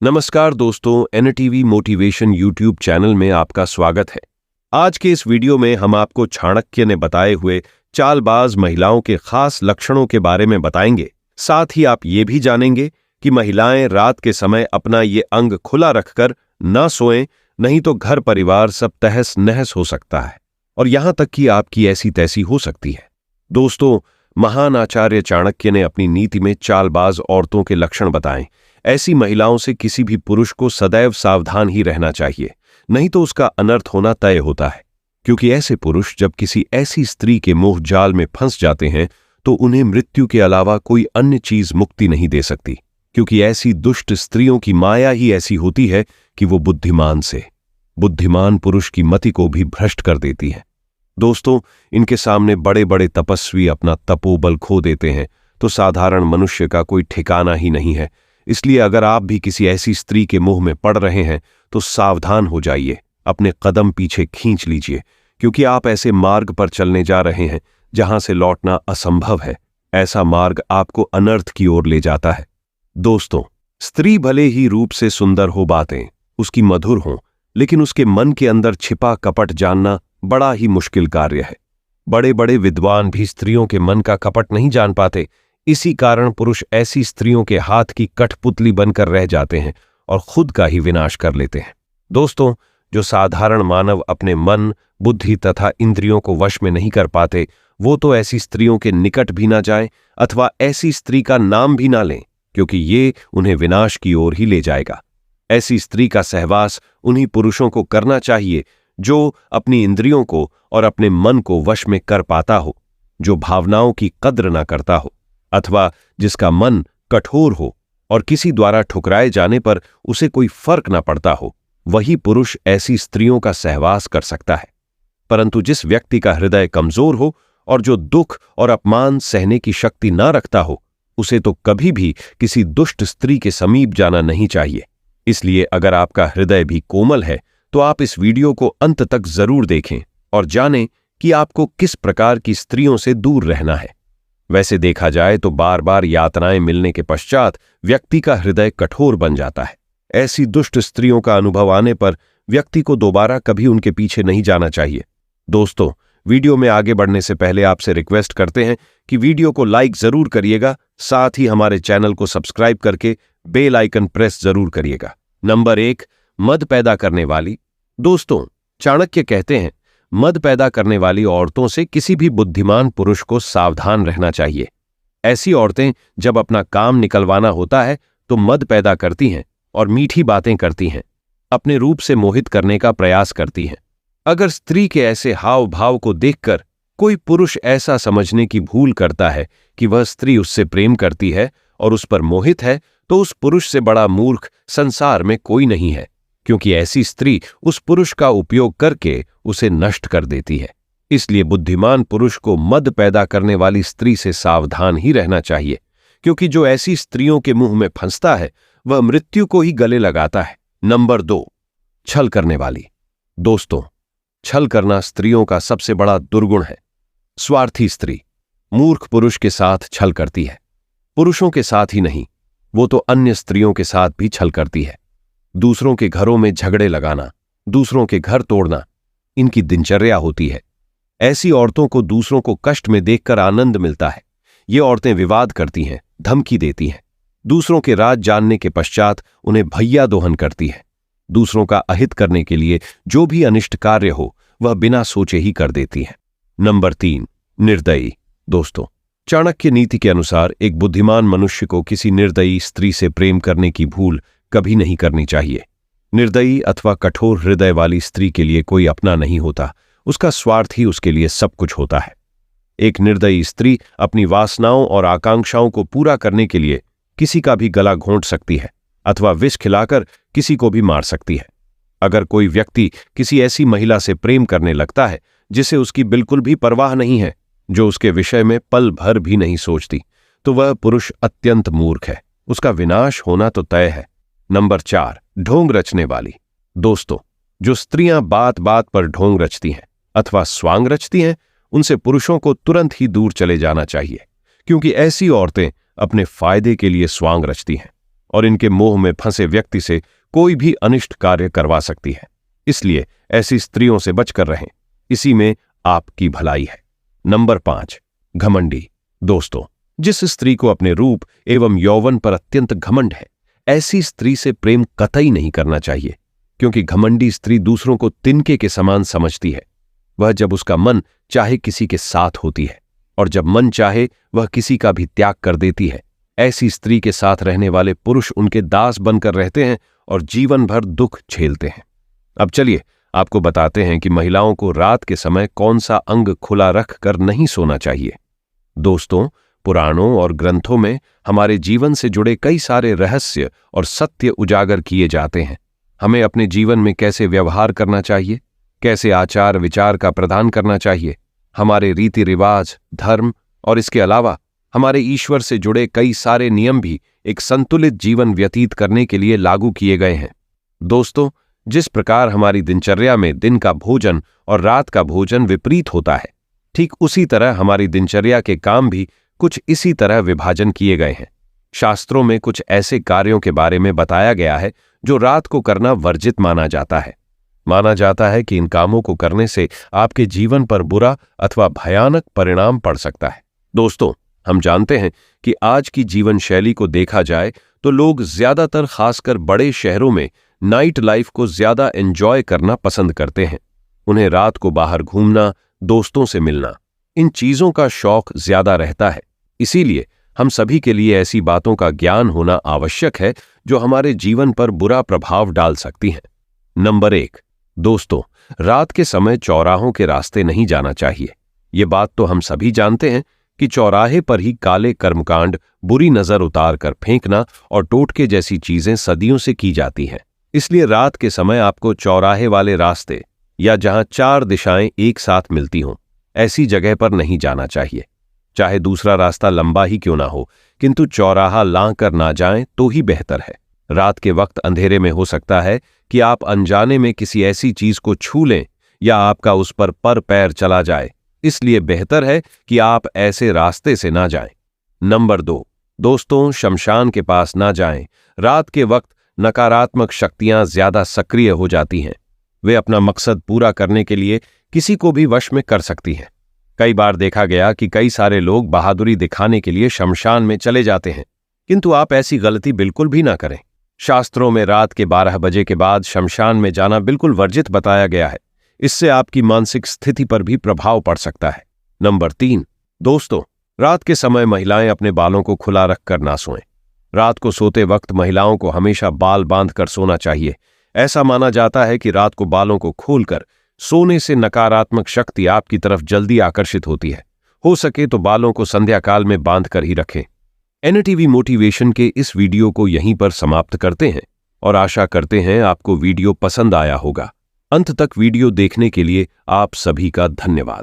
नमस्कार दोस्तों, NTV motivation YouTube channel में आपका स्वागत है। आज के इस वीडियो में हम आपको चाणक्य ने बताए हुए चालबाज महिलाओं के खास लक्षणों के बारे में बताएंगे। साथ ही आप ये भी जानेंगे कि महिलाएं रात के समय अपना ये अंग खुला रखकर ना सोएं, नहीं तो घर परिवार सब तहस नहस हो सकता है और यहां तक कि आपकी ऐसी तैसी हो सकती है। दोस्तों, महान आचार्य चाणक्य ने अपनी नीति में चालबाज औरतों के लक्षण बताए। ऐसी महिलाओं से किसी भी पुरुष को सदैव सावधान ही रहना चाहिए, नहीं तो उसका अनर्थ होना तय होता है। क्योंकि ऐसे पुरुष जब किसी ऐसी स्त्री के मोह जाल में फंस जाते हैं तो उन्हें मृत्यु के अलावा कोई अन्य चीज मुक्ति नहीं दे सकती, क्योंकि ऐसी दुष्ट स्त्रियों की माया ही ऐसी होती है कि वो बुद्धिमान पुरुष की मति को भी भ्रष्ट कर देती है। दोस्तों, इनके सामने बड़े बड़े तपस्वी अपना तपोबल खो देते हैं तो साधारण मनुष्य का कोई ठिकाना ही नहीं है। इसलिए अगर आप भी किसी ऐसी स्त्री के मोह में पड़ रहे हैं तो सावधान हो जाइए, अपने कदम पीछे खींच लीजिए, क्योंकि आप ऐसे मार्ग पर चलने जा रहे हैं जहां से लौटना असंभव है। ऐसा मार्ग आपको अनर्थ की ओर ले जाता है। दोस्तों, स्त्री भले ही रूप से सुंदर हो, बातें उसकी मधुर हों, लेकिन उसके मन के अंदर छिपा कपट जानना बड़ा ही मुश्किल कार्य है। बड़े बड़े विद्वान भी स्त्रियों के मन का कपट नहीं जान पाते। इसी कारण पुरुष ऐसी स्त्रियों के हाथ की कठपुतली बनकर रह जाते हैं और खुद का ही विनाश कर लेते हैं। दोस्तों, जो साधारण मानव अपने मन, बुद्धि तथा इंद्रियों को वश में नहीं कर पाते, वो तो ऐसी स्त्रियों के निकट भी ना जाएं अथवा ऐसी स्त्री का नाम भी ना लें, क्योंकि ये उन्हें विनाश की ओर ही ले जाएगा। ऐसी स्त्री का सहवास उन्हीं पुरुषों को करना चाहिए जो अपनी इंद्रियों को और अपने मन को वश में कर पाता हो, जो भावनाओं की कद्र ना करता हो, अथवा जिसका मन कठोर हो और किसी द्वारा ठुकराए जाने पर उसे कोई फर्क ना पड़ता हो। वही पुरुष ऐसी स्त्रियों का सहवास कर सकता है। परंतु जिस व्यक्ति का हृदय कमजोर हो और जो दुख और अपमान सहने की शक्ति ना रखता हो, उसे तो कभी भी किसी दुष्ट स्त्री के समीप जाना नहीं चाहिए। इसलिए अगर आपका हृदय भी कोमल है तो आप इस वीडियो को अंत तक जरूर देखें और जानें कि आपको किस प्रकार की स्त्रियों से दूर रहना है। वैसे देखा जाए तो बार बार यातनाएं मिलने के पश्चात व्यक्ति का हृदय कठोर बन जाता है। ऐसी दुष्ट स्त्रियों का अनुभव आने पर व्यक्ति को दोबारा कभी उनके पीछे नहीं जाना चाहिए। दोस्तों, वीडियो में आगे बढ़ने से पहले आपसे रिक्वेस्ट करते हैं कि वीडियो को लाइक जरूर करिएगा, साथ ही हमारे चैनल को सब्सक्राइब करके बेल आइकन प्रेस जरूर करिएगा। नंबर 1, मद पैदा करने वाली। दोस्तों, चाणक्य कहते हैं, मद पैदा करने वाली औरतों से किसी भी बुद्धिमान पुरुष को सावधान रहना चाहिए। ऐसी औरतें जब अपना काम निकलवाना होता है तो मद पैदा करती हैं और मीठी बातें करती हैं, अपने रूप से मोहित करने का प्रयास करती हैं। अगर स्त्री के ऐसे हाव भाव को देखकर कोई पुरुष ऐसा समझने की भूल करता है कि वह स्त्री उससे प्रेम करती है और उस पर मोहित है, तो उस पुरुष से बड़ा मूर्ख संसार में कोई नहीं है, क्योंकि ऐसी स्त्री उस पुरुष का उपयोग करके उसे नष्ट कर देती है। इसलिए बुद्धिमान पुरुष को मद पैदा करने वाली स्त्री से सावधान ही रहना चाहिए, क्योंकि जो ऐसी स्त्रियों के मुंह में फंसता है वह मृत्यु को ही गले लगाता है। नंबर 2, छल करने वाली। दोस्तों, छल करना स्त्रियों का सबसे बड़ा दुर्गुण है। स्वार्थी स्त्री मूर्ख पुरुष के साथ छल करती है। पुरुषों के साथ ही नहीं, वो तो अन्य स्त्रियों के साथ भी छल करती है। दूसरों के घरों में झगड़े लगाना, दूसरों के घर तोड़ना इनकी दिनचर्या होती है। ऐसी औरतों को दूसरों को कष्ट में देखकर आनंद मिलता है। ये औरतें विवाद करती हैं, धमकी देती हैं, दूसरों के राज जानने के पश्चात उन्हें भैया दोहन करती है। दूसरों का अहित करने के लिए जो भी अनिष्ट कार्य हो वह बिना सोचे ही कर देती है। नंबर 3, निर्दयी। दोस्तों, चाणक्य नीति के अनुसार एक बुद्धिमान मनुष्य को किसी निर्दयी स्त्री से प्रेम करने की भूल कभी नहीं करनी चाहिए। निर्दयी अथवा कठोर हृदय वाली स्त्री के लिए कोई अपना नहीं होता, उसका स्वार्थ ही उसके लिए सब कुछ होता है। एक निर्दयी स्त्री अपनी वासनाओं और आकांक्षाओं को पूरा करने के लिए किसी का भी गला घोंट सकती है अथवा विष खिलाकर किसी को भी मार सकती है। अगर कोई व्यक्ति किसी ऐसी महिला से प्रेम करने लगता है जिसे उसकी बिल्कुल भी परवाह नहीं है, जो उसके विषय में पल भर भी नहीं सोचती, तो वह पुरुष अत्यंत मूर्ख है, उसका विनाश होना तो तय है। नंबर 4, ढोंग रचने वाली। दोस्तों, जो स्त्रियां बात बात पर ढोंग रचती हैं अथवा स्वांग रचती हैं, उनसे पुरुषों को तुरंत ही दूर चले जाना चाहिए, क्योंकि ऐसी औरतें अपने फायदे के लिए स्वांग रचती हैं और इनके मोह में फंसे व्यक्ति से कोई भी अनिष्ट कार्य करवा सकती है। इसलिए ऐसी स्त्रियों से बचकर रहें, इसी में आपकी भलाई है। नंबर 5, घमंडी। दोस्तों, जिस स्त्री को अपने रूप एवं यौवन पर अत्यंत घमंड है, ऐसी स्त्री से प्रेम कतई नहीं करना चाहिए, क्योंकि घमंडी स्त्री दूसरों को तिनके के समान समझती है। वह जब उसका मन चाहे किसी के साथ होती है और जब मन चाहे वह किसी का भी त्याग कर देती है। ऐसी स्त्री के साथ रहने वाले पुरुष उनके दास बनकर रहते हैं और जीवन भर दुख झेलते हैं। अब चलिए आपको बताते हैं कि महिलाओं को रात के समय कौन सा अंग खुला रख कर नहीं सोना चाहिए। दोस्तों, पुराणों और ग्रंथों में हमारे जीवन से जुड़े कई सारे रहस्य और सत्य उजागर किए जाते हैं। हमें अपने जीवन में कैसे व्यवहार करना चाहिए, कैसे आचार विचार का प्रदान करना चाहिए, हमारे रीति रिवाज, धर्म और इसके अलावा हमारे ईश्वर से जुड़े कई सारे नियम भी एक संतुलित जीवन व्यतीत करने के लिए लागू किए गए हैं। दोस्तों, जिस प्रकार हमारी दिनचर्या में दिन का भोजन और रात का भोजन विपरीत होता है, ठीक उसी तरह हमारी दिनचर्या के काम भी कुछ इसी तरह विभाजन किए गए हैं। शास्त्रों में कुछ ऐसे कार्यों के बारे में बताया गया है जो रात को करना वर्जित माना जाता है। माना जाता है कि इन कामों को करने से आपके जीवन पर बुरा अथवा भयानक परिणाम पड़ सकता है। दोस्तों, हम जानते हैं कि आज की जीवन शैली को देखा जाए तो लोग ज्यादातर खासकर बड़े शहरों में नाइट लाइफ को ज्यादा एंजॉय करना पसंद करते हैं। उन्हें रात को बाहर घूमना, दोस्तों से मिलना, इन चीजों का शौक ज्यादा रहता है। इसीलिए हम सभी के लिए ऐसी बातों का ज्ञान होना आवश्यक है जो हमारे जीवन पर बुरा प्रभाव डाल सकती हैं। नंबर 1, दोस्तों, रात के समय चौराहों के रास्ते नहीं जाना चाहिए। ये बात तो हम सभी जानते हैं कि चौराहे पर ही काले कर्मकांड, बुरी नजर उतार कर फेंकना और टोटके जैसी चीजें सदियों से की जाती हैं। इसलिए रात के समय आपको चौराहे वाले रास्ते या जहां 4 दिशाएं एक साथ मिलती हों, ऐसी जगह पर नहीं जाना चाहिए। चाहे दूसरा रास्ता लंबा ही क्यों ना हो, किंतु चौराहा लांघ कर ना जाएं तो ही बेहतर है। रात के वक्त अंधेरे में हो सकता है कि आप अनजाने में किसी ऐसी चीज को छू लें या आपका उस पर पैर चला जाए। इसलिए बेहतर है कि आप ऐसे रास्ते से ना जाएं। नंबर 2, दोस्तों, शमशान के पास ना जाएं। रात के वक्त नकारात्मक शक्तियां ज्यादा सक्रिय हो जाती हैं। वे अपना मकसद पूरा करने के लिए किसी को भी वश में कर सकती हैं। कई बार देखा गया कि कई सारे लोग बहादुरी दिखाने के लिए शमशान में चले जाते हैं, किंतु आप ऐसी गलती बिल्कुल भी ना करें। शास्त्रों में रात के 12 बजे के बाद शमशान में जाना बिल्कुल वर्जित बताया गया है। इससे आपकी मानसिक स्थिति पर भी प्रभाव पड़ सकता है। नंबर 3, दोस्तों, रात के समय महिलाएं अपने बालों को खुला रखकर ना सोएं। रात को सोते वक्त महिलाओं को हमेशा बाल बांधकर सोना चाहिए। ऐसा माना जाता है कि रात को बालों को खोलकर सोने से नकारात्मक शक्ति आपकी तरफ जल्दी आकर्षित होती है। हो सके तो बालों को संध्या काल में बांध कर ही रखें। एनटीवी मोटिवेशन के इस वीडियो को यहीं पर समाप्त करते हैं और आशा करते हैं आपको वीडियो पसंद आया होगा। अंत तक वीडियो देखने के लिए आप सभी का धन्यवाद।